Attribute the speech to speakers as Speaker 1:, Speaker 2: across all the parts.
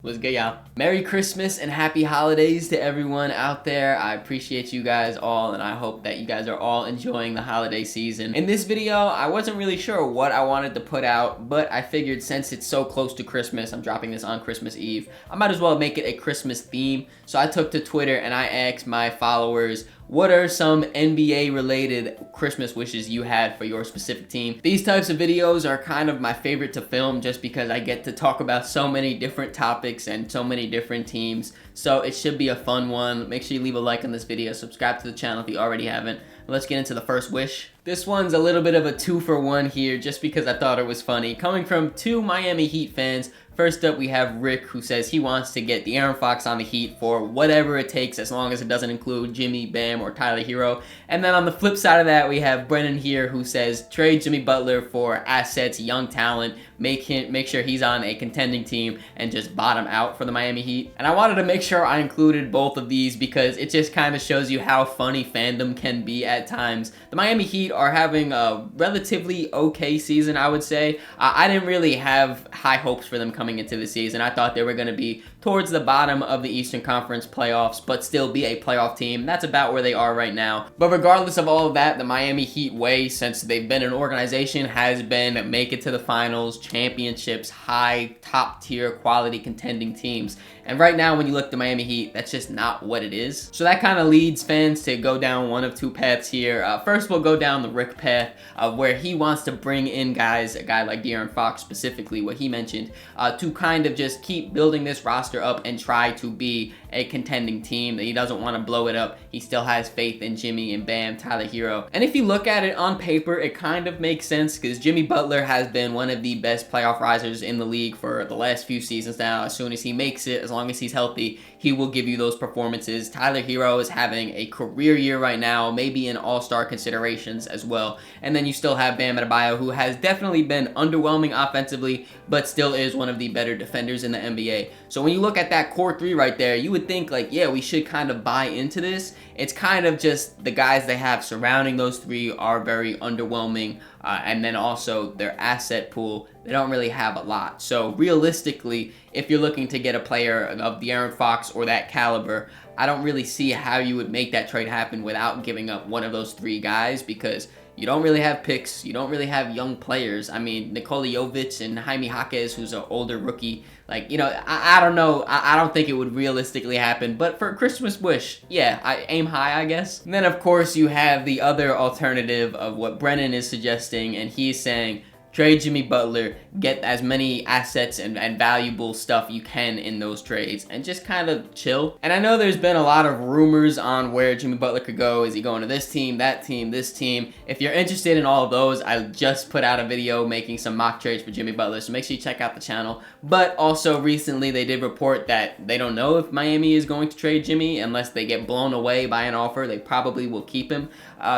Speaker 1: What's good, y'all? Merry Christmas and happy holidays to everyone out there. I appreciate you guys all, and I hope that you guys are all enjoying the holiday season. In this video, I wasn't really sure what I wanted to put out, but I figured since it's so close to Christmas, I'm dropping this on Christmas Eve, I might as well make it a Christmas theme. So I took to Twitter and I asked my followers, what are some NBA related Christmas wishes you had for your specific team? These types of videos are kind of my favorite to film just because I get to talk about so many different topics and so many different teams. So it should be a fun one. Make sure you leave a like on this video, subscribe to the channel if you already haven't. Let's get into the first wish. This one's a little bit of a 2-for-1 here just because I thought it was funny. Coming from two Miami Heat fans. First up, we have Rick, who says he wants to get De'Aaron Fox on the Heat for whatever it takes, as long as it doesn't include Jimmy, Bam, or Tyler Herro. And then on the flip side of that, we have Brennan here, who says trade Jimmy Butler for assets, young talent, make sure he's on a contending team, and just bottom out for the Miami Heat. And I wanted to make sure I included both of these because it just kind of shows you how funny fandom can be at times. The Miami Heat are having a relatively okay season, I would say. I didn't really have high hopes for them coming into the season. I thought they were going to be towards the bottom of the Eastern Conference playoffs, but still be a playoff team. That's about where they are right now. But regardless of all of that, the Miami Heat way, since they've been an organization, has been make it to the finals, championships, high, top tier, quality contending teams. And right now, when you look at the Miami Heat, that's just not what it is. So that kind of leads fans to go down one of two paths here. First, we'll go down the Rick path, where he wants to bring in guys, a guy like De'Aaron Fox specifically, what he mentioned, to kind of just keep building this roster up and try to be a contending team. That he doesn't want to blow it up. He still has faith in Jimmy and Bam, Tyler Herro. And if you look at it on paper, it kind of makes sense because Jimmy Butler has been one of the best playoff risers in the league for the last few seasons now. As soon as he makes it, as long as he's healthy, he will give you those performances. Tyler Herro is having a career year right now, maybe in all-star considerations as well. And then you still have Bam Adebayo, who has definitely been underwhelming offensively, but still is one of the better defenders in the NBA. So when you look at that core three right there, you would think like, yeah, we should kind of buy into this. It's kind of just the guys they have surrounding those three are very underwhelming. And then also their asset pool, they don't really have a lot. So realistically, if you're looking to get a player of De'Aaron Fox or that caliber, I don't really see how you would make that trade happen without giving up one of those three guys, because you don't really have picks. You don't really have young players. I mean, Nikola Jovic and Jaime Jaquez, who's an older rookie. Like, you know, I don't know. I don't think it would realistically happen. But for a Christmas wish, yeah, I aim high, I guess. And then, of course, you have the other alternative of what Brennan is suggesting. And he's saying, trade Jimmy Butler, get as many assets and valuable stuff you can in those trades, and just kind of chill. And I know there's been a lot of rumors on where Jimmy Butler could go. Is he going to this team, that team, this team? If you're interested in all of those, I just put out a video making some mock trades for Jimmy Butler, so make sure you check out the channel. But also recently they did report that they don't know if Miami is going to trade Jimmy unless they get blown away by an offer. They probably will keep him.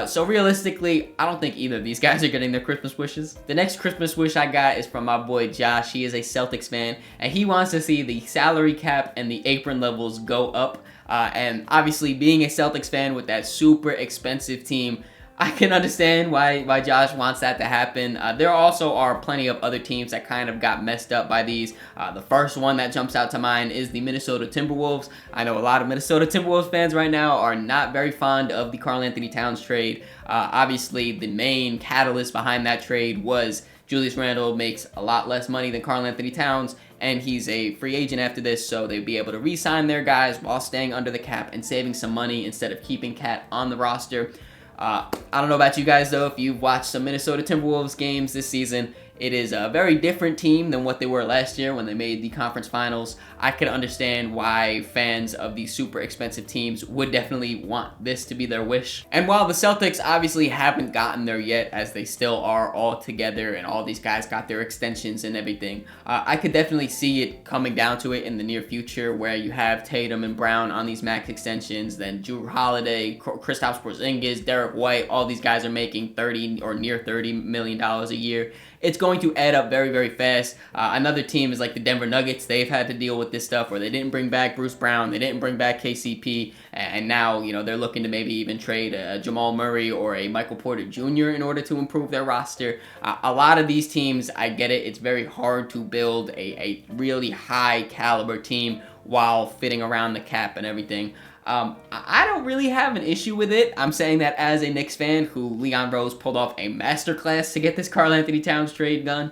Speaker 1: So realistically, I don't think either of these guys are getting their Christmas wishes. The next Christmas wish I got is from my boy Josh. He is a Celtics fan, and he wants to see the salary cap and the apron levels go up. And obviously, being a Celtics fan with that super expensive team, I can understand why Josh wants that to happen. There also are plenty of other teams that kind of got messed up by these. The first one that jumps out to mind is the Minnesota Timberwolves. I know a lot of Minnesota Timberwolves fans right now are not very fond of the Karl-Anthony Towns trade. Obviously, the main catalyst behind that trade was Julius Randle makes a lot less money than Karl-Anthony Towns, and he's a free agent after this, so they'd be able to re-sign their guys while staying under the cap and saving some money instead of keeping Cat on the roster. I don't know about you guys, though. If you've watched some Minnesota Timberwolves games this season, it is a very different team than what they were last year when they made the conference finals. I can understand why fans of these super expensive teams would definitely want this to be their wish. And while the Celtics obviously haven't gotten there yet, as they still are all together and all these guys got their extensions and everything, I could definitely see it coming down to it in the near future, where you have Tatum and Brown on these max extensions, then Jrue Holiday, Kristaps Porzingis, Derek White, all these guys are making $30 or near $30 million a year. it's going to add up very, very fast. Another team is like the Denver Nuggets. They've had to deal with this stuff where they didn't bring back Bruce Brown, they didn't bring back KCP, and now, you know, they're looking to maybe even trade a Jamal Murray or a Michael Porter Jr. in order to improve their roster. A lot of these teams, I get it, it's very hard to build a really high caliber team while fitting around the cap and everything. I don't really have an issue with it. I'm saying that as a Knicks fan who Leon Rose pulled off a masterclass to get this Karl-Anthony Towns trade done.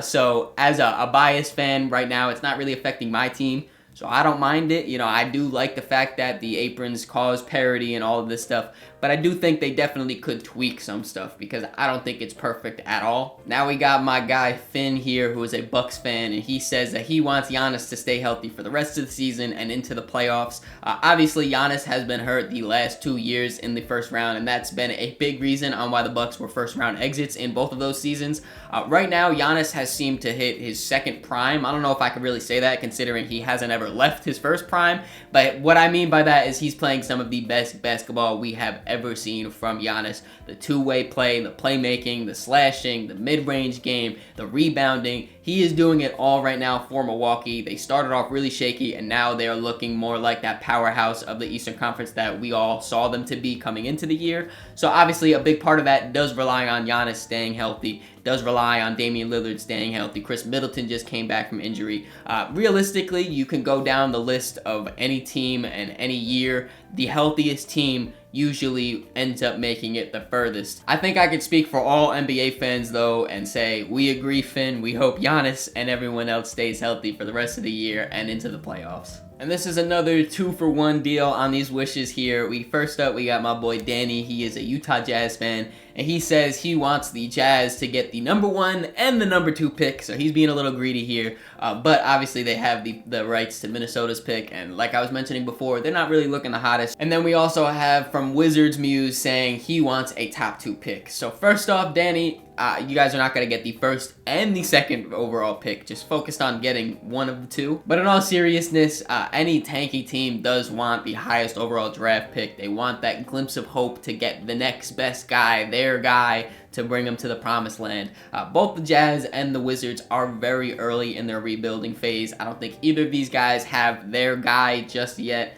Speaker 1: So as a biased fan right now, it's not really affecting my team. So I don't mind it. You know, I do like the fact that the aprons cause parity and all of this stuff, but I do think they definitely could tweak some stuff because I don't think it's perfect at all. Now we got my guy Finn here, who is a Bucks fan, and he says that he wants Giannis to stay healthy for the rest of the season and into the playoffs. Obviously, Giannis has been hurt the last 2 years in the first round, and that's been a big reason on why the Bucks were first round exits in both of those seasons. Right now, Giannis has seemed to hit his second prime. I don't know if I could really say that considering he hasn't ever left his first prime, but what I mean by that is he's playing some of the best basketball we have ever seen from Giannis. The two-way play, the playmaking, the slashing, the mid-range game, the rebounding. He is doing it all right now for Milwaukee. They started off really shaky, and now they're looking more like that powerhouse of the Eastern Conference that we all saw them to be coming into the year. So obviously a big part of that does rely on Giannis staying healthy, does rely on Damian Lillard staying healthy. Chris Middleton just came back from injury. Realistically, you can go down the list of any team and any year. The healthiest team usually ends up making it the furthest. I think I could speak for all NBA fans though and say we agree, Finn. We hope Giannis and everyone else stays healthy for the rest of the year and into the playoffs. And this is another 2-for-1 deal on these wishes here. First up, we got my boy Danny. He is a Utah Jazz fan, and he says he wants the Jazz to get the number 1 and the number 2 pick, so he's being a little greedy here. But obviously they have the rights to Minnesota's pick, and like I was mentioning before, they're not really looking the hottest. And then we also have from Wizards Muse saying he wants a top 2 pick. So first off, Danny, you guys are not going to get the first and the second overall pick. Just focused on getting one of the two. But in all seriousness, any tanky team does want the highest overall draft pick. They want that glimpse of hope to get the next best guy, their guy, to bring them to the promised land. Both the Jazz and the Wizards are very early in their rebuilding phase. I don't think either of these guys have their guy just yet.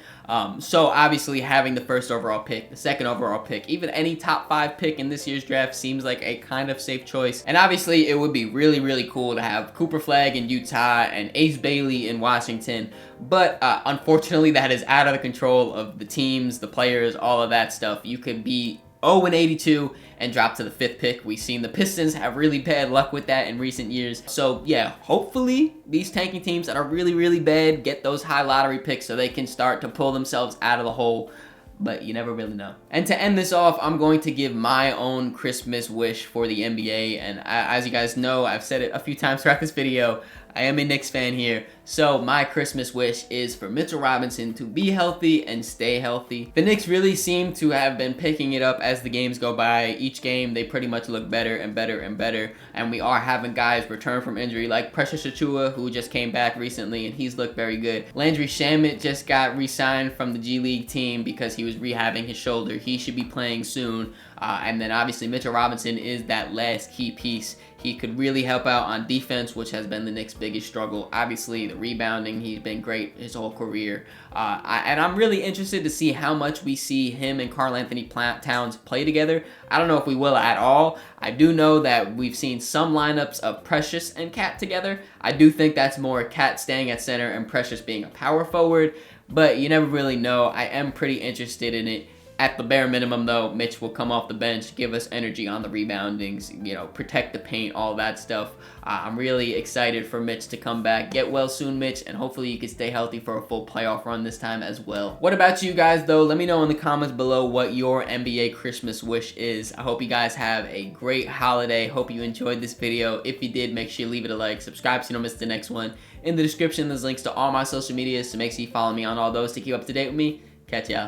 Speaker 1: So obviously having the first overall pick, the second overall pick, even any top 5 pick in this year's draft seems like a kind of safe choice. And obviously it would be really, really cool to have Cooper Flagg in Utah and Ace Bailey in Washington. But unfortunately that is out of the control of the teams, the players, all of that stuff. You could be 0-82 and drop to the 5th pick. We've seen the Pistons have really bad luck with that in recent years. So yeah, hopefully these tanking teams that are really, really bad get those high lottery picks so they can start to pull themselves out of the hole. But you never really know. And to end this off, I'm going to give my own Christmas wish for the NBA. And as you guys know, I've said it a few times throughout this video, I am a Knicks fan here, so my Christmas wish is for Mitchell Robinson to be healthy and stay healthy. The Knicks really seem to have been picking it up as the games go by. Each game, they pretty much look better and better and better, and we are having guys return from injury like Precious Achiuwa, who just came back recently, and he's looked very good. Landry Shamet just got re-signed from the G League team because he was rehabbing his shoulder. He should be playing soon. And then obviously Mitchell Robinson is that last key piece. He could really help out on defense, which has been the Knicks' biggest struggle. Obviously, the rebounding, he's been great his whole career. And I'm really interested to see how much we see him and Karl-Anthony Towns play together. I don't know if we will at all. I do know that we've seen some lineups of Precious and Cat together. I do think that's more Cat staying at center and Precious being a power forward, but you never really know. I am pretty interested in it. At the bare minimum, though, Mitch will come off the bench, give us energy on the reboundings, you know, protect the paint, all that stuff. I'm really excited for Mitch to come back. Get well soon, Mitch, and hopefully you can stay healthy for a full playoff run this time as well. What about you guys, though? Let me know in the comments below what your NBA Christmas wish is. I hope you guys have a great holiday. Hope you enjoyed this video. If you did, make sure you leave it a like. Subscribe so you don't miss the next one. In the description, there's links to all my social medias, so make sure you follow me on all those to keep up to date with me. Catch y'all.